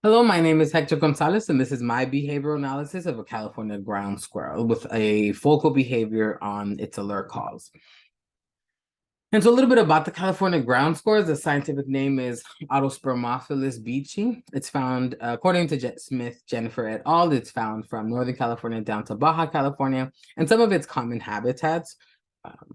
Hello, my name is Hector Gonzalez, and this is my behavioral analysis of a California ground squirrel with a focal behavior on its alert calls. And so a little bit about the California ground squirrel. The scientific name is Autospermophilus beachy. It's found, according to Smith, Jennifer et al., it's found from Northern California down to Baja California. And some of its common habitats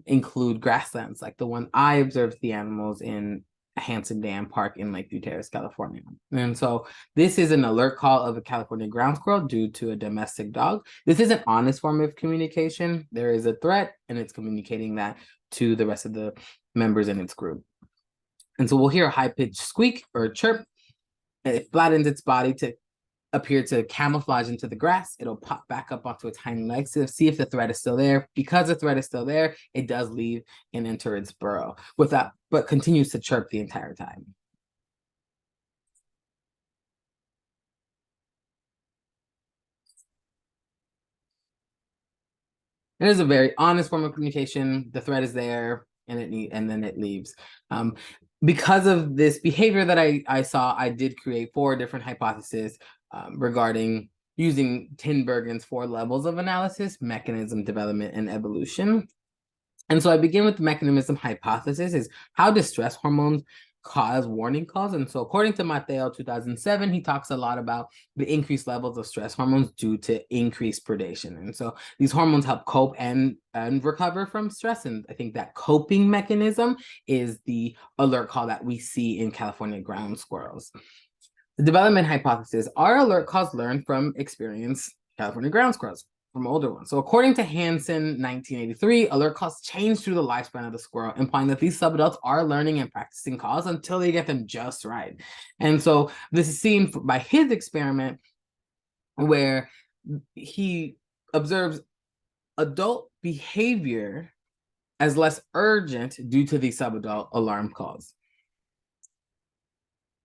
include grasslands, like the one I observed the animals in Hanson Dam Park in Lakeview Terrace, California. And so this is an alert call of a California ground squirrel due to a domestic dog. This is an honest form of communication. There is a threat, and it's communicating that to the rest of the members in its group. And so we'll hear a high-pitched squeak or a chirp. It flattens its body to appear to camouflage into the grass. It'll pop back up onto its hind legs to see if the threat is still there. Because the threat is still there, it does leave and enter its burrow but continues to chirp the entire time. It is a very honest form of communication. The threat is there, and then it leaves. Because of this behavior that I saw, I did create 4 different hypotheses regarding using Tinbergen's 4 levels of analysis: mechanism, development, and evolution. And so I begin with the mechanism hypothesis: is how do stress hormones cause warning calls? And so according to Mateo 2007, he talks a lot about the increased levels of stress hormones due to increased predation. And so these hormones help cope and recover from stress. And I think that coping mechanism is the alert call that we see in California ground squirrels. The development hypothesis: are alert calls learned from experienced California ground squirrels, from older ones? So according to Hansen, 1983, alert calls change through the lifespan of the squirrel, implying that these subadults are learning and practicing calls until they get them just right. And so this is seen by his experiment, where he observes adult behavior as less urgent due to these subadult alarm calls.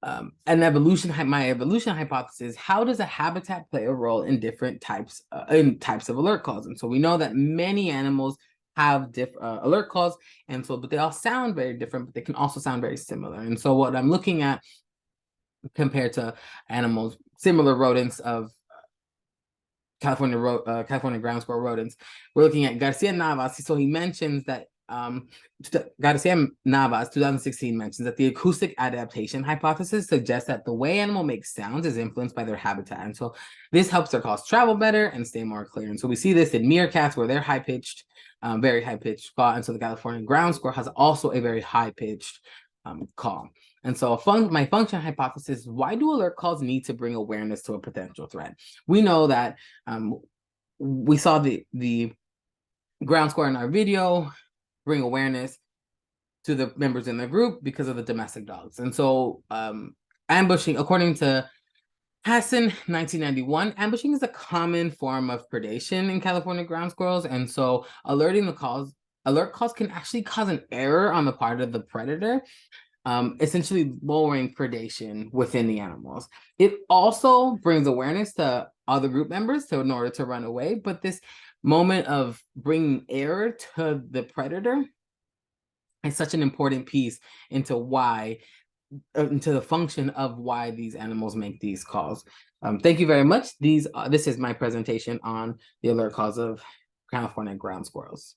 My evolution hypothesis: how does a habitat play a role in different types of alert calls? And so we know that many animals have different alert calls, and so but they all sound very different, but they can also sound very similar. And so what I'm looking at compared to animals, similar rodents of California ground squirrel rodents, we're looking at Garcia Navas. So he mentions that Garcia Navas, 2016, mentions that the acoustic adaptation hypothesis suggests that the way animal makes sounds is influenced by their habitat. And so this helps their calls travel better and stay more clear. And so we see this in meerkats, where they're high-pitched, very high-pitched call. And so the California ground squirrel has also a very high-pitched call. And so my function hypothesis: why do alert calls need to bring awareness to a potential threat? We know that we saw the ground squirrel in our video bring awareness to the members in the group because of the domestic dogs. And so ambushing, according to Hassan, 1991, ambushing is a common form of predation in California ground squirrels. And so alert calls can actually cause an error on the part of the predator, essentially lowering predation within the animals. It also brings awareness to other group members in order to run away, but this moment of bringing error to the predator is such an important piece into the function of why these animals make these calls. Thank you very much. This is my presentation on the alert calls of California ground squirrels.